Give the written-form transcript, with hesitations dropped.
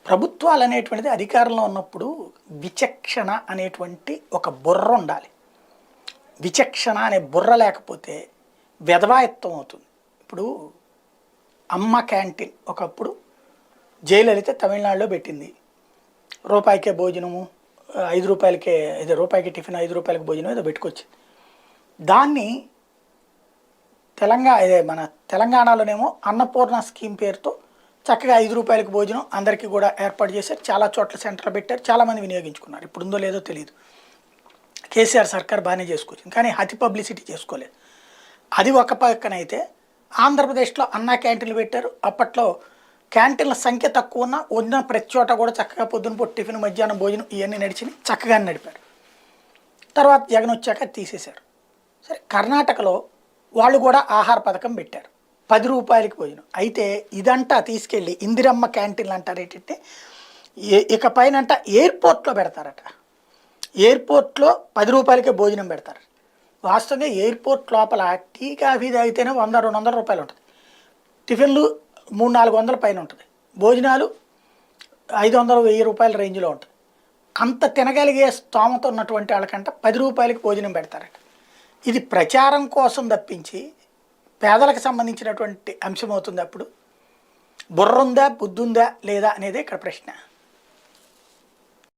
ప్రభుత్వాలు అనేటువంటిది అధికారంలో ఉన్నప్పుడు విచక్షణ అనేటువంటి ఒక బుర్ర ఉండాలి. విచక్షణ అనే బుర్ర లేకపోతే వెధవాయత్వం అవుతుంది. ఇప్పుడు అమ్మ క్యాంటీన్ ఒకప్పుడు జయలలిత తమిళనాడులో పెట్టింది. రూపాయికే భోజనము, 5 రూపాయలకే, ఏదో రూపాయికి టిఫిన్, 5 రూపాయలకి భోజనం ఏదో పెట్టుకొచ్చింది. దాన్ని మన తెలంగాణలోనేమో అన్నపూర్ణ స్కీమ్ పేరుతో చక్కగా 5 రూపాయలకి భోజనం అందరికీ కూడా ఏర్పాటు చేశారు. చాలా చోట్ల సెంటర్లు పెట్టారు, చాలామంది వినియోగించుకున్నారు. ఇప్పుడు ఉందో లేదో తెలియదు. కేసీఆర్ సర్కార్ బాగానే చేసుకొచ్చింది, కానీ అతి పబ్లిసిటీ చేసుకోలేదు. అది ఒక పక్కనైతే ఆంధ్రప్రదేశ్లో అన్నా క్యాంటీన్లు పెట్టారు. అప్పట్లో క్యాంటీన్ల సంఖ్య తక్కువ ఉన్న ప్రతి చోట కూడా చక్కగా పొద్దున పూట టిఫిన్, మధ్యాహ్నం భోజనం ఇవన్నీ నడిచినాయి, చక్కగా నడిపారు. తర్వాత జగన్ వచ్చాక తీసేశారు. సరే, కర్ణాటకలో వాళ్ళు కూడా ఆహార పథకం పెట్టారు, 10 రూపాయలకి భోజనం. అయితే ఇదంతా తీసుకెళ్ళి ఇందిరమ్మ క్యాంటీన్లు అంటారు. ఏంటంటే ఇక పైన ఎయిర్పోర్ట్లో పెడతారట. ఎయిర్పోర్ట్లో 10 రూపాయలకే భోజనం పెడతారు. వాస్తవంగా ఎయిర్పోర్ట్ లోపల టీ కాఫీ తాగితేనే 100-200 రూపాయలు ఉంటుంది. టిఫిన్లు 300-400 పైన ఉంటుంది. భోజనాలు 500-1000 రూపాయల రేంజ్లో ఉంటుంది. అంత తినగలిగే స్తోమత ఉన్నటువంటి వాళ్ళకంటే 10 రూపాయలకి భోజనం పెడతారట. ఇది ప్రచారం కోసం తప్పించి పేదలకు సంబంధించినటువంటి అంశం అవుతుంది. అప్పుడు బుర్ర ఉందా, బుద్ధి ఉందా లేదా అనేది ఇక్కడ ప్రశ్న.